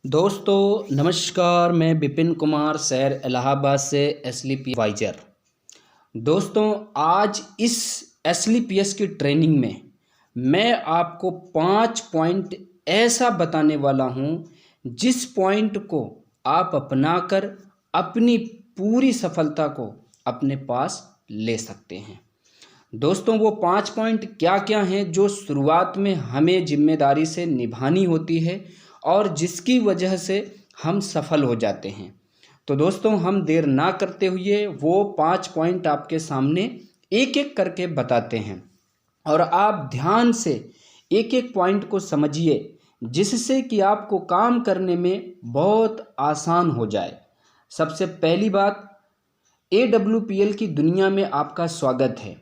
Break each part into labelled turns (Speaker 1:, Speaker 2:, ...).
Speaker 1: दोस्तों नमस्कार, मैं विपिन कुमार शहर इलाहाबाद से एसलीपी वाइजर। दोस्तों आज इस एसलीपीएस की ट्रेनिंग में मैं आपको 5 पॉइंट ऐसा बताने वाला हूं जिस पॉइंट को आप अपनाकर अपनी पूरी सफलता को अपने पास ले सकते हैं। दोस्तों वो 5 पॉइंट क्या क्या हैं जो शुरुआत में हमें जिम्मेदारी से निभानी होती है और जिसकी वजह से हम सफल हो जाते हैं। तो दोस्तों हम देर ना करते हुए वो 5 पॉइंट आपके सामने एक एक करके बताते हैं और आप ध्यान से एक एक पॉइंट को समझिए जिससे कि आपको काम करने में बहुत आसान हो जाए। सबसे पहली बात, AWPL की दुनिया में आपका स्वागत है।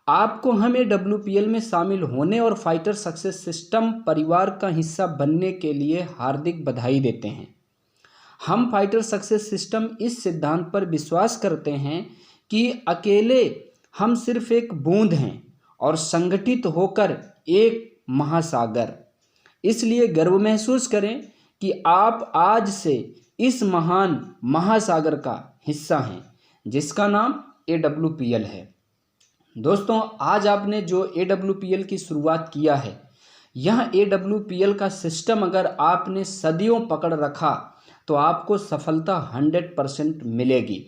Speaker 1: आपको हम AWPL में शामिल होने और फाइटर सक्सेस सिस्टम परिवार का हिस्सा बनने के लिए हार्दिक बधाई देते हैं। हम फाइटर सक्सेस सिस्टम इस सिद्धांत पर विश्वास करते हैं कि अकेले हम सिर्फ एक बूंद हैं और संगठित होकर एक महासागर। इसलिए गर्व महसूस करें कि आप आज से इस महान महासागर का हिस्सा हैं जिसका नाम AWPL है। दोस्तों आज आपने जो AWPL की शुरुआत किया है, यह AWPL का सिस्टम अगर आपने सदियों पकड़ रखा तो आपको सफलता 100% मिलेगी।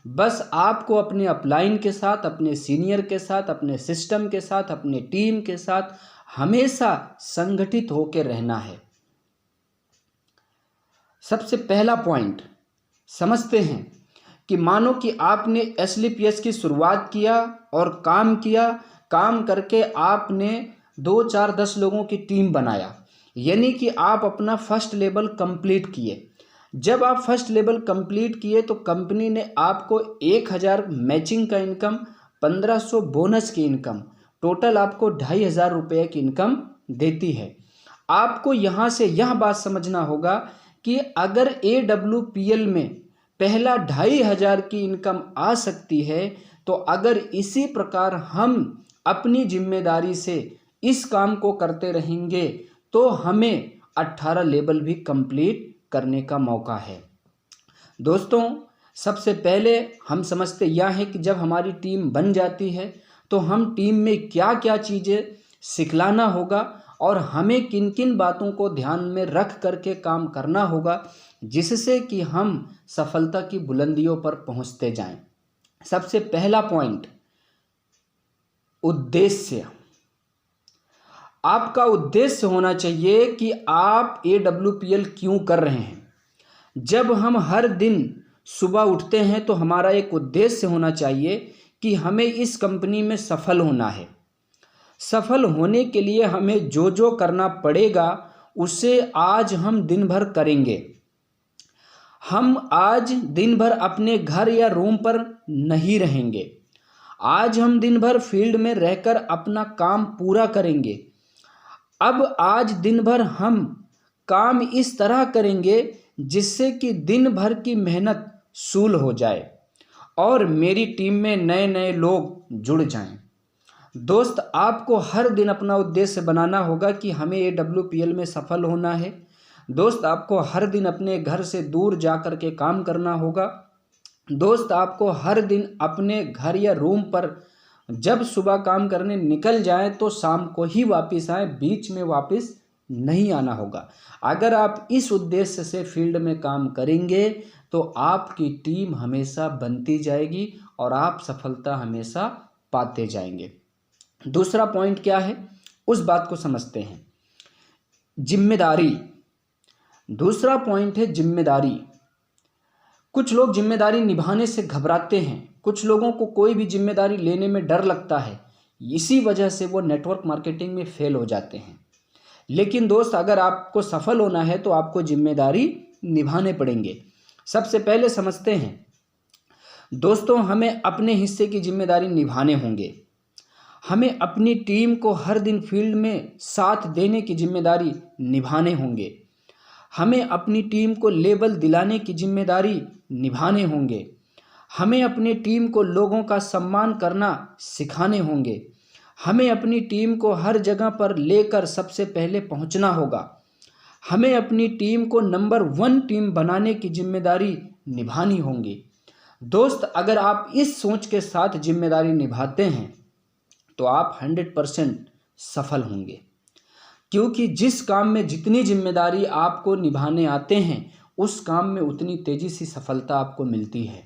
Speaker 1: बस आपको अपने अपलाइन के साथ, अपने सीनियर के साथ, अपने सिस्टम के साथ, अपने टीम के साथ हमेशा संगठित होकर रहना है। सबसे पहला पॉइंट समझते हैं कि मानो कि आपने एसलीपीएस की शुरुआत किया और काम करके आपने 2 4 10 लोगों की टीम बनाया, यानी कि आप अपना फर्स्ट लेवल कंप्लीट किए। जब आप फर्स्ट लेवल कंप्लीट किए तो कंपनी ने आपको 1000 मैचिंग का इनकम, 1500 बोनस की इनकम, टोटल आपको 2500 रुपये की इनकम देती है। आपको यहाँ से यह बात समझना होगा कि अगर AWPL में पहला 2500 की इनकम आ सकती है तो अगर इसी प्रकार हम अपनी जिम्मेदारी से इस काम को करते रहेंगे तो हमें 18 लेवल भी कंप्लीट करने का मौका है। दोस्तों सबसे पहले हम समझते यह है कि जब हमारी टीम बन जाती है तो हम टीम में क्या क्या चीज़ें सिखलाना होगा और हमें किन किन बातों को ध्यान में रख करके काम करना होगा जिससे कि हम सफलता की बुलंदियों पर पहुंचते जाएं। सबसे पहला पॉइंट, उद्देश्य। आपका उद्देश्य होना चाहिए कि आप AWPL क्यों कर रहे हैं। जब हम हर दिन सुबह उठते हैं तो हमारा एक उद्देश्य होना चाहिए कि हमें इस कंपनी में सफल होना है। सफल होने के लिए हमें जो जो करना पड़ेगा उसे आज हम दिन भर करेंगे। हम आज दिन भर अपने घर या रूम पर नहीं रहेंगे। आज हम दिन भर फील्ड में रहकर अपना काम पूरा करेंगे। अब आज दिन भर हम काम इस तरह करेंगे जिससे कि दिन भर की मेहनत सूल हो जाए और मेरी टीम में नए नए लोग जुड़ जाएं। दोस्त आपको हर दिन अपना उद्देश्य बनाना होगा कि हमें AWPL में सफल होना है। दोस्त आपको हर दिन अपने घर से दूर जा कर के काम करना होगा। दोस्त आपको हर दिन अपने घर या रूम पर जब सुबह काम करने निकल जाए तो शाम को ही वापस आए, बीच में वापस नहीं आना होगा। अगर आप इस उद्देश्य से फील्ड में काम करेंगे तो आपकी टीम हमेशा बनती जाएगी और आप सफलता हमेशा पाते जाएंगे। दूसरा पॉइंट क्या है उस बात को समझते हैं, जिम्मेदारी। दूसरा पॉइंट है जिम्मेदारी। कुछ लोग जिम्मेदारी निभाने से घबराते हैं, कुछ लोगों को कोई भी जिम्मेदारी लेने में डर लगता है, इसी वजह से वो नेटवर्क मार्केटिंग में फेल हो जाते हैं। लेकिन दोस्त अगर आपको सफल होना है तो आपको जिम्मेदारी निभाने पड़ेंगे। सबसे पहले समझते हैं दोस्तों, हमें अपने हिस्से की जिम्मेदारी निभाने होंगे। हमें अपनी टीम को हर दिन फील्ड में साथ देने की जिम्मेदारी निभाने होंगे। हमें अपनी टीम को लेवल दिलाने की जिम्मेदारी निभाने होंगे। हमें अपनी टीम को लोगों का सम्मान करना सिखाने होंगे। हमें अपनी टीम को हर जगह पर लेकर सबसे पहले पहुंचना होगा। हमें अपनी टीम को नंबर 1 टीम बनाने की जिम्मेदारी निभानी होगी। दोस्त, अगर आप इस सोच के साथ जिम्मेदारी निभाते हैं तो आप 100% सफल होंगे, क्योंकि जिस काम में जितनी जिम्मेदारी आपको निभाने आते हैं उस काम में उतनी तेज़ी से सफलता आपको मिलती है।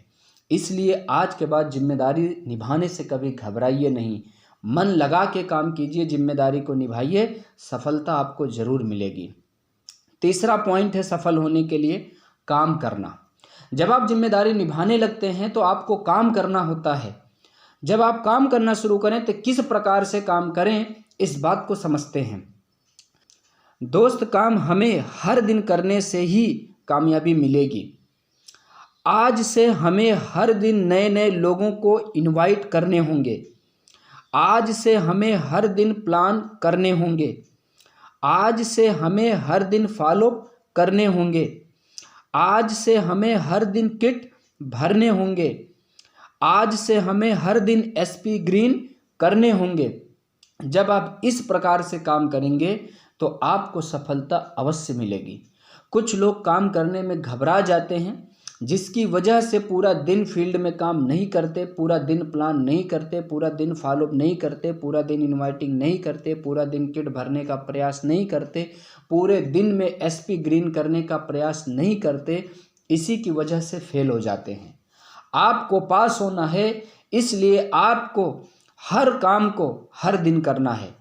Speaker 1: इसलिए आज के बाद जिम्मेदारी निभाने से कभी घबराइए नहीं, मन लगा के काम कीजिए, जिम्मेदारी को निभाइए, सफलता आपको ज़रूर मिलेगी। तीसरा पॉइंट है सफल होने के लिए काम करना। जब आप जिम्मेदारी निभाने लगते हैं तो आपको काम करना होता है। जब आप काम करना शुरू करें तो किस प्रकार से काम करें, इस बात को समझते हैं। दोस्त, काम हमें हर दिन करने से ही कामयाबी मिलेगी। आज से हमें हर दिन नए नए लोगों को इनवाइट करने होंगे। आज से हमें हर दिन प्लान करने होंगे। आज से हमें हर दिन फॉलो करने होंगे। आज से हमें हर दिन किट भरने होंगे। आज से हमें हर दिन एसपी ग्रीन करने होंगे। जब आप इस प्रकार से काम करेंगे तो आपको सफलता अवश्य मिलेगी। कुछ लोग काम करने में घबरा जाते हैं, जिसकी वजह से पूरा दिन फील्ड में काम नहीं करते, पूरा दिन प्लान नहीं करते, पूरा दिन फॉलोअप नहीं करते, पूरा दिन इनवाइटिंग नहीं करते, पूरा दिन किट भरने का प्रयास नहीं करते, पूरे दिन में एसपी ग्रीन करने का प्रयास नहीं करते। इसी की वजह से फेल हो जाते हैं। आपको पास होना है, इसलिए आपको हर काम को हर दिन करना है।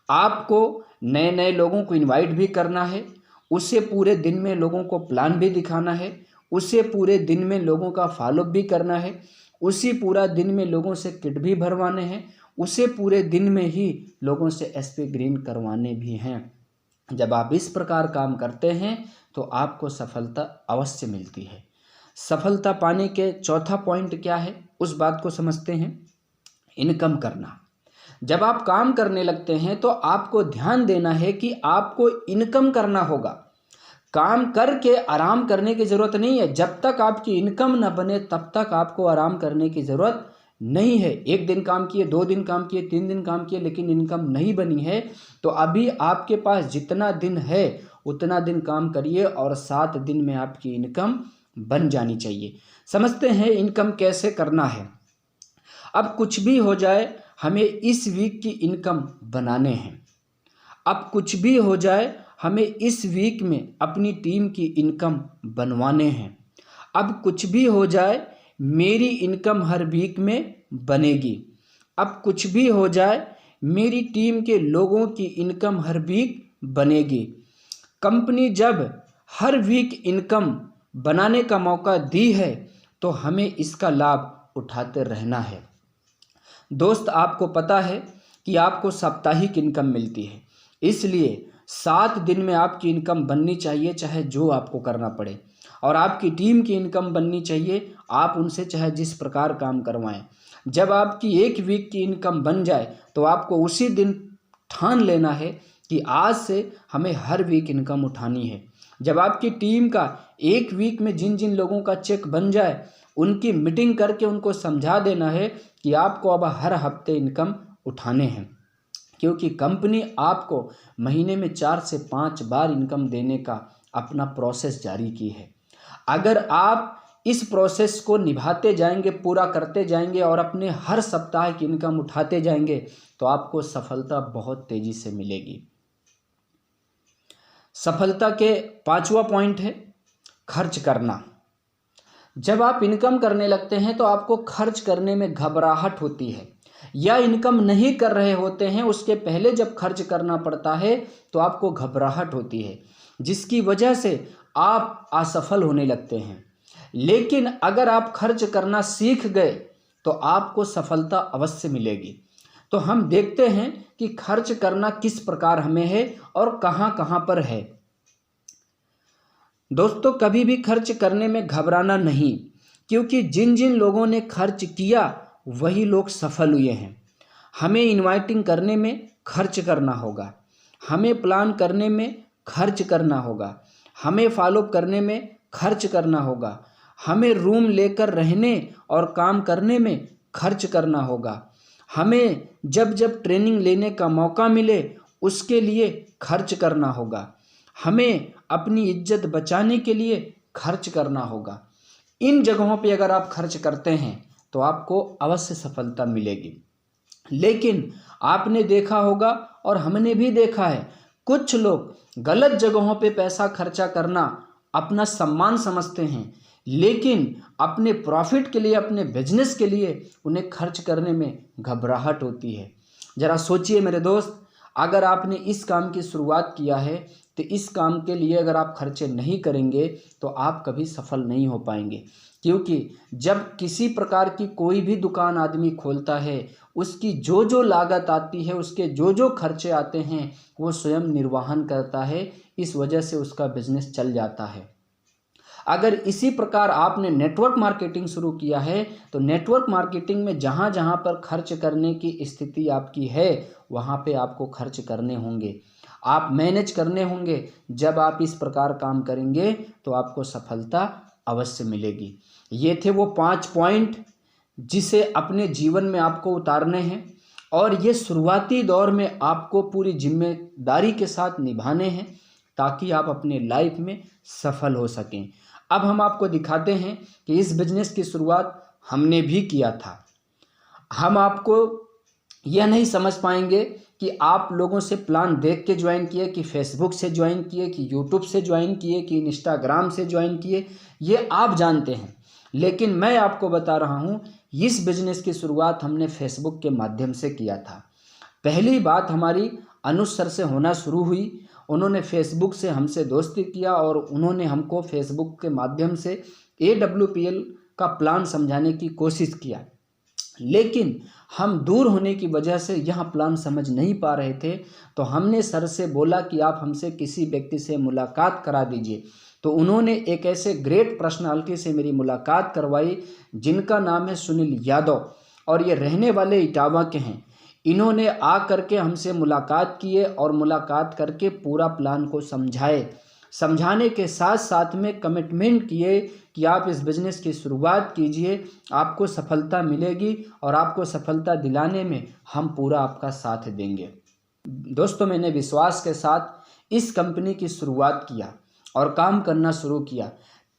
Speaker 1: आपको नए नए लोगों को इनवाइट भी करना है, उसे पूरे दिन में लोगों को प्लान भी दिखाना है, उसे पूरे दिन में लोगों का फॉलोअप भी करना है, उसी पूरा दिन में लोगों से किट भी भरवाने हैं, उसे पूरे दिन में ही लोगों से एसपी ग्रीन करवाने भी हैं। जब आप इस प्रकार काम करते हैं तो आपको सफलता अवश्य मिलती है। सफलता पाने के चौथा पॉइंट क्या है, उस बात को समझते हैं। इनकम करना। जब आप काम करने लगते हैं तो आपको ध्यान देना है कि आपको इनकम करना होगा। काम करके आराम करने की ज़रूरत नहीं है। जब तक आपकी इनकम न बने तब तक आपको आराम करने की ज़रूरत नहीं है। 1 दिन काम किए, 2 दिन काम किए, 3 दिन काम किए, लेकिन इनकम नहीं बनी है तो अभी आपके पास जितना दिन है उतना दिन काम करिए और 7 दिन में आपकी इनकम बन जानी चाहिए। समझते हैं इनकम कैसे करना है। अब कुछ भी हो जाए, हमें इस वीक की इनकम बनाने हैं। अब कुछ भी हो जाए, हमें इस वीक में अपनी टीम की इनकम बनवाने हैं। अब कुछ भी हो जाए, मेरी इनकम हर वीक में बनेगी। अब कुछ भी हो जाए, मेरी टीम के लोगों की इनकम हर वीक बनेगी। कंपनी जब हर वीक इनकम बनाने का मौका दी है तो हमें इसका लाभ उठाते रहना है। दोस्त, आपको पता है कि आपको साप्ताहिक इनकम मिलती है, इसलिए 7 दिन में आपकी इनकम बननी चाहिए, चाहे जो आपको करना पड़े। और आपकी टीम की इनकम बननी चाहिए, आप उनसे चाहे जिस प्रकार काम करवाएं। जब आपकी 1 वीक की इनकम बन जाए तो आपको उसी दिन ठान लेना है कि आज से हमें हर वीक इनकम उठानी है। जब आपकी टीम का 1 वीक में जिन जिन लोगों का चेक बन जाए, उनकी मीटिंग करके उनको समझा देना है कि आपको अब हर हफ्ते इनकम उठाने हैं, क्योंकि कंपनी आपको महीने में 4 से 5 बार इनकम देने का अपना प्रोसेस जारी की है। अगर आप इस प्रोसेस को निभाते जाएंगे, पूरा करते जाएंगे और अपने हर सप्ताह की इनकम उठाते जाएंगे तो आपको सफलता बहुत तेज़ी से मिलेगी। सफलता के 5वां पॉइंट है खर्च करना। जब आप इनकम करने लगते हैं तो आपको खर्च करने में घबराहट होती है, या इनकम नहीं कर रहे होते हैं उसके पहले जब खर्च करना पड़ता है तो आपको घबराहट होती है, जिसकी वजह से आप असफल होने लगते हैं। लेकिन अगर आप खर्च करना सीख गए तो आपको सफलता अवश्य मिलेगी। तो हम देखते हैं कि खर्च करना किस प्रकार हमें है और कहाँ कहाँ पर है। दोस्तों, कभी भी खर्च करने में घबराना नहीं, क्योंकि जिन जिन लोगों ने खर्च किया वही लोग सफल हुए हैं। हमें इनवाइटिंग करने में खर्च करना होगा, हमें प्लान करने में खर्च करना होगा, हमें फॉलोअप करने में खर्च करना होगा, हमें रूम लेकर रहने और काम करने में खर्च करना होगा, हमें जब जब ट्रेनिंग लेने का मौका मिले उसके लिए खर्च करना होगा, हमें अपनी इज्जत बचाने के लिए खर्च करना होगा। इन जगहों पे अगर आप खर्च करते हैं तो आपको अवश्य सफलता मिलेगी। लेकिन आपने देखा होगा और हमने भी देखा है, कुछ लोग गलत जगहों पे पैसा खर्चा करना अपना सम्मान समझते हैं, लेकिन अपने प्रॉफिट के लिए, अपने बिजनेस के लिए उन्हें खर्च करने में घबराहट होती है। ज़रा सोचिए मेरे दोस्त, अगर आपने इस काम की शुरुआत किया है तो इस काम के लिए अगर आप खर्चे नहीं करेंगे तो आप कभी सफल नहीं हो पाएंगे। क्योंकि जब किसी प्रकार की कोई भी दुकान आदमी खोलता है, उसकी जो जो लागत आती है, उसके जो जो खर्चे आते हैं, वो स्वयं निर्वहन करता है। इस वजह से उसका बिजनेस चल जाता है। अगर इसी प्रकार आपने नेटवर्क मार्केटिंग शुरू किया है तो नेटवर्क मार्केटिंग में जहाँ जहाँ पर खर्च करने की स्थिति आपकी है, वहाँ पे आपको खर्च करने होंगे, आप मैनेज करने होंगे। जब आप इस प्रकार काम करेंगे तो आपको सफलता अवश्य मिलेगी। ये थे वो 5 पॉइंट जिसे अपने जीवन में आपको उतारने हैं और ये शुरुआती दौर में आपको पूरी जिम्मेदारी के साथ निभाने हैं ताकि आप अपने लाइफ में सफल हो सकें। अब हम आपको दिखाते हैं कि इस बिजनेस की शुरुआत हमने भी किया था। हम आपको यह नहीं समझ पाएंगे कि आप लोगों से प्लान देख के ज्वाइन किए, कि फेसबुक से ज्वाइन किए, कि यूट्यूब से ज्वाइन किए, कि इंस्टाग्राम से ज्वाइन किए, ये आप जानते हैं। लेकिन मैं आपको बता रहा हूँ, इस बिजनेस की शुरुआत हमने फेसबुक के माध्यम से किया था। पहली बात हमारी अनुज सर से होना शुरू हुई। उन्होंने फेसबुक से हमसे दोस्ती किया और उन्होंने हमको फेसबुक के माध्यम से AWPL का प्लान समझाने की कोशिश किया। लेकिन हम दूर होने की वजह से यह प्लान समझ नहीं पा रहे थे, तो हमने सर से बोला कि आप हमसे किसी व्यक्ति से मुलाकात करा दीजिए। तो उन्होंने एक ऐसे ग्रेट पर्सनालिटी से मेरी मुलाकात करवाई जिनका नाम है सुनील यादव, और ये रहने वाले इटावा के हैं। इन्होंने आ करके हमसे मुलाकात किए और मुलाकात करके पूरा प्लान को समझाने के साथ साथ में कमिटमेंट किए कि आप इस बिज़नेस की शुरुआत कीजिए, आपको सफलता मिलेगी और आपको सफलता दिलाने में हम पूरा आपका साथ देंगे। दोस्तों, मैंने विश्वास के साथ इस कंपनी की शुरुआत किया और काम करना शुरू किया।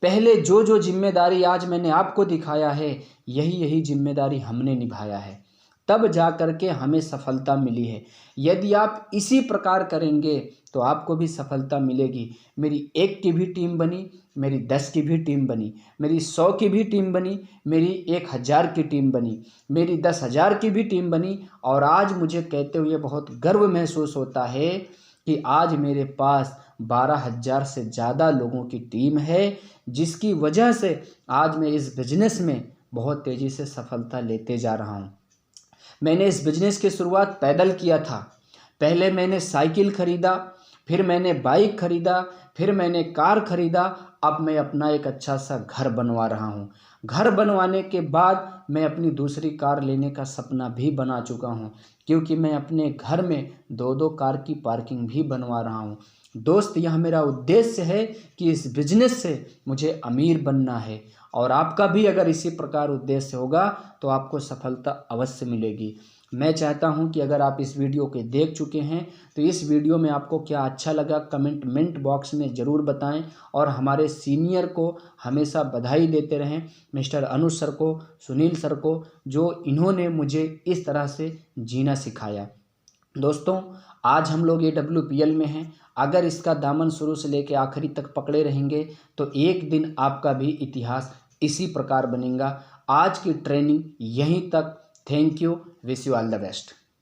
Speaker 1: पहले जो जो जिम्मेदारी आज मैंने आपको दिखाया है, यही जिम्मेदारी हमने निभाया है, तब जा कर के हमें सफलता मिली है। यदि आप इसी प्रकार करेंगे तो आपको भी सफलता मिलेगी। मेरी 1 की भी टीम बनी, मेरी 10 की भी टीम बनी, मेरी 100 की भी टीम बनी, मेरी 1000 की टीम बनी, मेरी 10,000 की भी टीम बनी। और आज मुझे कहते हुए बहुत गर्व महसूस होता है कि आज मेरे पास 12,000 से ज़्यादा लोगों की टीम है, जिसकी वजह से आज मैं इस बिजनेस में बहुत तेज़ी से सफलता लेते जा रहा हूँ। मैंने इस बिजनेस की शुरुआत पैदल किया था। पहले मैंने साइकिल खरीदा, फिर मैंने बाइक खरीदा, फिर मैंने कार खरीदा। अब मैं अपना एक अच्छा सा घर बनवा रहा हूँ। घर बनवाने के बाद मैं अपनी दूसरी कार लेने का सपना भी बना चुका हूँ, क्योंकि मैं अपने घर में 2-2 कार की पार्किंग भी बनवा रहा हूँ। दोस्त, यह मेरा उद्देश्य है कि इस बिजनेस से मुझे अमीर बनना है, और आपका भी अगर इसी प्रकार उद्देश्य होगा तो आपको सफलता अवश्य मिलेगी। मैं चाहता हूं कि अगर आप इस वीडियो को देख चुके हैं तो इस वीडियो में आपको क्या अच्छा लगा कमेंट बॉक्स में ज़रूर बताएं, और हमारे सीनियर को हमेशा बधाई देते रहें, मिस्टर अनुज सर को, सुनील सर को, जो इन्होंने मुझे इस तरह से जीना सिखाया। दोस्तों, आज हम लोग AWPL में हैं। अगर इसका दामन शुरू से लेकर आखिरी तक पकड़े रहेंगे तो एक दिन आपका भी इतिहास इसी प्रकार बनेगा। आज की ट्रेनिंग यहीं तक। Thank you, wish you all the best.